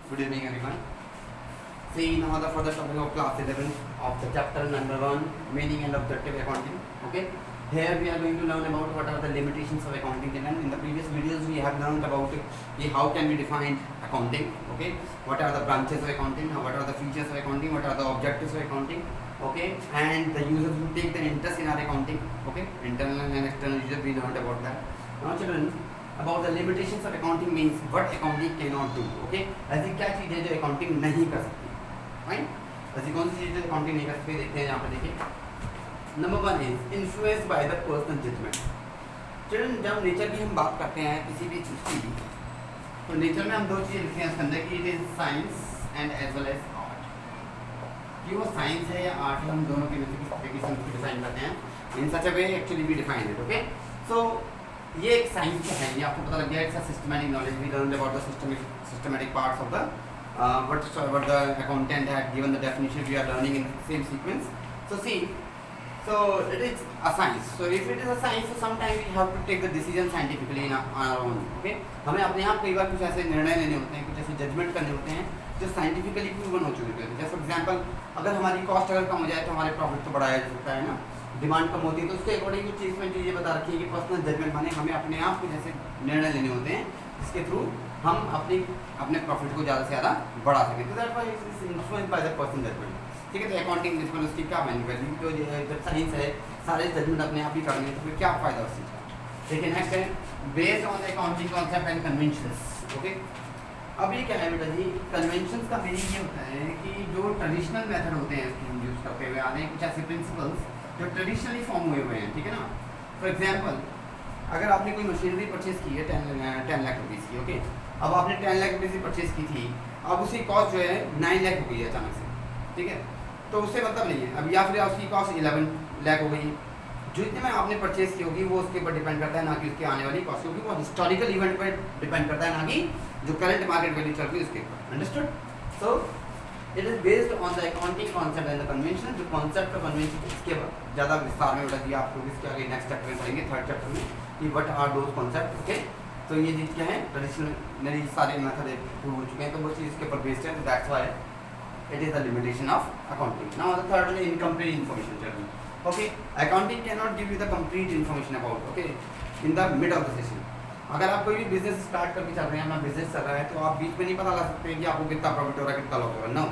Good evening, everyone. See now the further topic of class 11 of the chapter number 1, meaning and objective accounting. Okay. Here we are going to learn about what are the limitations of accounting. And in the previous videos we have learned about how can we define accounting. Okay. What are the branches of accounting? What are the features of accounting? What are the objectives of accounting? Okay. And the users who take the interest in our accounting. Okay. Internal and external users, we learned about that. Now children, about the limitations of accounting means what accounting cannot do. Okay. ऐसी क्या चीज़ है जो accounting नहीं कर सकती, fine. ऐसी कौन सी चीज़ accounting नहीं कर सकती, देखते हैं यहाँ पे. देखिए, number 1 is influence by the personal judgement. Children, जब नेचर की हम बात करते हैं किसी भी चीज़ की, तो नेचर में हम दो चीज़ें लिखते हैं इसके अंदर कि it is science and as well as art. कि वो साइंस है या आर्ट है, हम दोनों के किसी तरीके से उसको डिफाइन करते हैं in such a way actually we define it. Okay. So ये एक साइंस है, ये आपको पता लग गया. It's a systematic knowledge. We learn about the systematic parts of the what the accountant had given the definition. We are learning in the same sequence. So see, so it is a science. So if it is a science, so sometimes we have to take the decision scientifically on our own. Okay. हमें अपने आप कई बार कुछ ऐसे निर्णय लेने होते हैं, कुछ ऐसे जजमेंट करने होते हैं जो साइंटिफिकली प्रूवन हो चुके हैं. जैसे फॉर एग्जांपल, अगर हमारी कॉस्ट अगर कम हो जाए तो हमारे प्रॉफिट तो बढ़ाया जा सकता है ना. डिमांड कम होती है तो उसके अकॉर्डिंग कुछ चीज़ में चीज़ें बता रखी है कि पर्सनल जजमेंट माने हमें अपने आप को जैसे निर्णय लेने होते हैं जिसके थ्रू हम अपने प्रॉफिट को ज़्यादा से ज़्यादा बढ़ा सकें. तो that why it is influenced by the personal judgement. ठीक है. तो अकाउंटिंग प्रिंसिपल उसकी क्या वैल्यू, जो जब साइंस है सारे जजमेंट अपने आप ही करने तो फिर क्या फ़ायदा उस चीज़ का. देखिए नेक्स्ट है based on the accounting concept and conventions. Okay. अब ये क्या है बेटा जी, कन्वेंशंस का मीनिंग ये होता है कि जो ट्रेडिशनल मेथड होते हैं इसकी यूज़ करते हुए आने कुछ ऐसे प्रिंसिपल्स जो ट्रेडिशनली फॉर्म हुए हुए हैं. ठीक है ना. फॉर एग्जांपल, अगर आपने कोई मशीनरी परचेज की है 10 लाख रुपीज़ की. ओके. अब आपने 10 लाख रुपीज़ की परचेज की थी, अब उसकी कॉस्ट जो है 9 लाख हो गई है अचानक से. ठीक है. तो उससे मतलब नहीं है अब, या फिर उसकी कॉस्ट 11 लाख हो गई. जो इतने में आपने परचेज की होगी वो उसके ऊपर डिपेंड करता है, ना कि उसकी आने वाली कॉस्ट, क्योंकि वो हिस्टोरिकल इवेंट पर डिपेंड करता है, ना कि जो करंट मार्केट वैल्यू चल रही है उसके ऊपर. Understood. So it is based on the accounting concept and the convention. जो कॉन्सेप्ट और कन्वेंशन इसके ज़्यादा विस्तार में बता दिया आपको इसके आगे नेक्स्ट चैप्टर में पढ़ेंगे, 3rd चैप्टर में, कि what are those concept. Okay. तो ये चीज़ क्या है, ट्रेडिशनल सारे मेथड प्रूव हो चुके हैं, तो वो चीज़ इसके ऊपर बेस्ड है. That's why it is the limitation of accounting. Now the third is incomplete information chapter. Okay. Accounting can not give you the complete information about. Okay. In the mid of the session, अगर आप कोई भी business start करके चल रहे हैं, अपना business चल रहा है, तो आप बीच में नहीं पता लगा सकते कि आपको कितना प्रॉफिट हो रहा है, कितना लॉस हो रहा है. नो,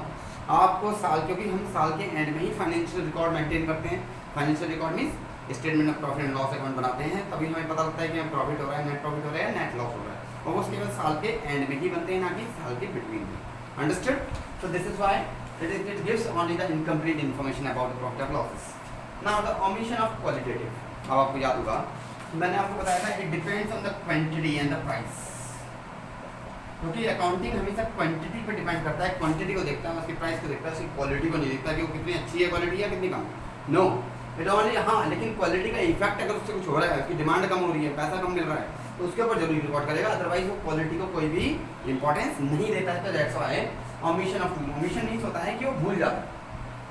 आपको साल, क्योंकि हम साल के एंड में ही फाइनेंशियल रिकॉर्ड मेंटेन करते हैं. Financial record means statement of profit and loss account बनाते हैं, तभी हमें पता लगता है कि हमें प्रॉफिट हो रहा है, नेट प्रॉफिट हो रहा है, नेट लॉस हो रहा है. और वो केवल साल के एंड में ही बनते हैं, ना कि साल के बिटवीन में. Understood. So this is why it gives only the incomplete information about the profit and losses. Now the omission of qualitative. अब आपको याद होगा मैंने आपको बताया था it depends on the quantity and the price. क्योंकि अकाउंटिंग हमेशा क्वांटिटी पे डिपेंड करता है, क्वांटिटी को देखता है, उसकी प्राइस को देखता है, उसकी क्वालिटी को नहीं देखता कि वो कितनी अच्छी है क्वालिटी या कितनी कम. नो, इट ओनली, हाँ, लेकिन क्वालिटी का इफेक्ट अगर उससे कुछ हो रहा है, उसकी डिमांड कम हो रही है, पैसा कम मिल रहा है, तो उसके ऊपर जरूर रिकॉर्ड करेगा. अदरवाइज वो क्वालिटी को कोई भी इंपॉर्टेंस नहीं देता है. तो that's why omission of two. Omission means होता है कि वो भूल जाता है,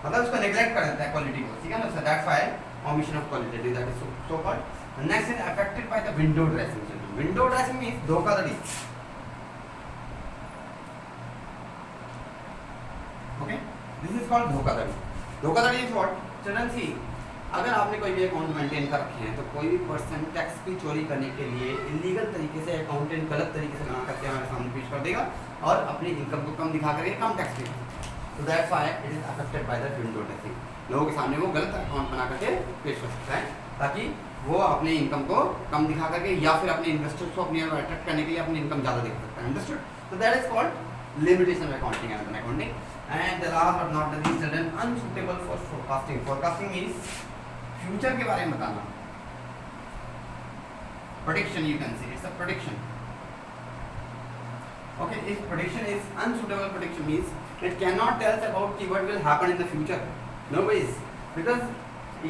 मतलब उसको नेग्लेक्ट कर देता है क्वालिटी को. ठीक है ना. So that's why omission of quality, that is so called. Next is affected by the window dressing. Window dressing means धोखाधड़ी. Okay, this is called धोखाधड़ी. धोखाधड़ी is what? चलन सी, अगर आपने कोई भी अकाउंट मेंटेन कर रखे हैं, तो कोई भी पर्सन टैक्स की चोरी करने के लिए इलीगल तरीके से अकाउंटेंट गलत तरीके से बना करके हमारे सामने पेश कर देगा और अपनी इनकम को कम दिखा करके कम टैक्स देगा. तो that's why it is affected by the window dressing. लोगों के सामने वो गलत अकाउंट बना करके पेश कर सकता है, ताकि वो अपने इनकम को कम दिखा करके या फिर अपने इन्वेस्टर्स को अपनी ओर अट्रैक्ट करने के लिए अपनी इनकम ज़्यादा दिखा सकता है. अंडरस्टूड. तो that is called limitation of accounting and accounting. And the last but not the least children, unsuitable for forecasting. Forecasting means future के बारे में बताना. Prediction, you can say it's a prediction. Okay, if prediction is unsuitable, prediction means it cannot tell about what will happen in the future. No ways, because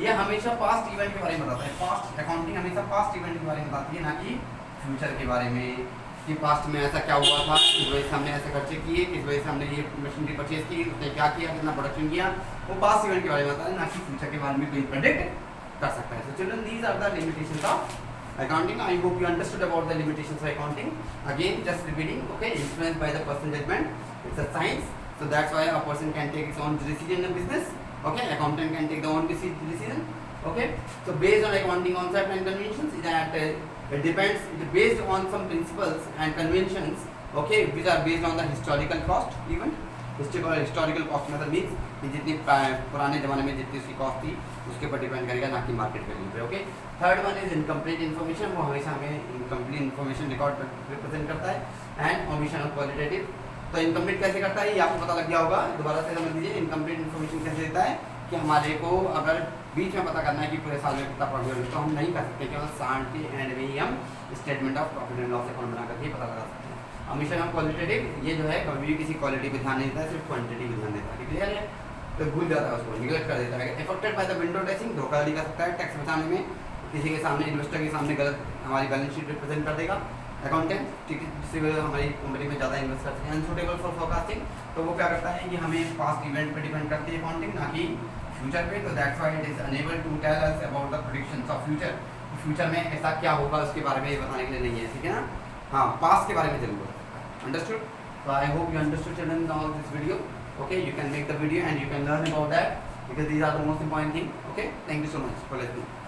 ये हमेशा past event के बारे में बताता है. Past accounting हमेशा past event के बारे में बताती है, ना कि future के बारे में कि past में ऐसा क्या हुआ था, किस वजह से हमने ऐसे खर्चे किए, किस वजह से हमने ये मशीनरी परचेज की, उसने क्या किया, कितना प्रोडक्शन किया. वो past event के बारे में बताता है, ना कि future के बारे में कोई predict कर सकता है. So children, these are the limitations of accounting. I hope you understood about the limitations of accounting. Again, just repeating, okay, influenced by the personal judgment. It's a science, so that's why a person can take his own decision in a business. Okay, accountant can take the own decision. Okay, so based on accounting concept and conventions, that it depends. It is based on some principles and conventions. Okay, which are based on the historical cost event. Historical cost मतलब means कि जितनी पुराने ज़माने में जितनी उसकी cost थी उसके ऊपर डिपेंड करेगा, ना कि मार्केट वैल्यू पे. Okay, third one is incomplete information. वो हमेशा हमें इनकम्प्लीट इन्फॉर्मेशन रिकॉर्ड रिप्रेजेंट करता है. And omission of qualitative. तो इनकम्प्लीट कैसे करता है ये आपको पता लग गया होगा. दोबारा से समझ लीजिए, इनकम्प्लीट इन्फॉर्मेशन कैसे देता है कि हमारे को अगर बीच में पता करना है कि पूरे साल में कितना प्रॉफिट है तो हम नहीं कर सकते, केवल शांत के एंड में ही हम statement of profit and loss account बना करके पता लगा सकते हैं. ओमिशन ऑफ क्वालिटेटिव, ये जो है कभी भी किसी क्वालिटी पे ध्यान नहीं देता है, सिर्फ क्वांटिटी पे ध्यान देता है. क्लियर है? तो भूल जाता है, उसको निगलेक्ट कर देता है. Affected by the window dressing, धोखाधड़ी कर सकता है टैक्स बचाने में. किसी के सामने, इन्वेस्टर के सामने गलत हमारी बैलेंस शीट रिप्रेजेंट कर देगा अकाउंटेंट, ठीक है, जिससे हमारी कंपनी में ज़्यादा इन्वेस्ट कर सकें. अनसुटेबल फॉर फोरकास्टिंग, तो वो क्या करता है कि हमें पास्ट इवेंट पे डिपेंड करती है अकाउंटिंग, ना कि फ्यूचर पे. तो that's why it is unable to tell us about the predictions of future. Future में ऐसा क्या होगा उसके बारे में बताने के लिए नहीं है, ठीक है ना. हाँ, पास्ट के बारे में जरूर. Understood? So I hope you understood children all this video. Okay, you can make the video and you can learn about that because these are the most important thing. Okay, thank you so much for listening.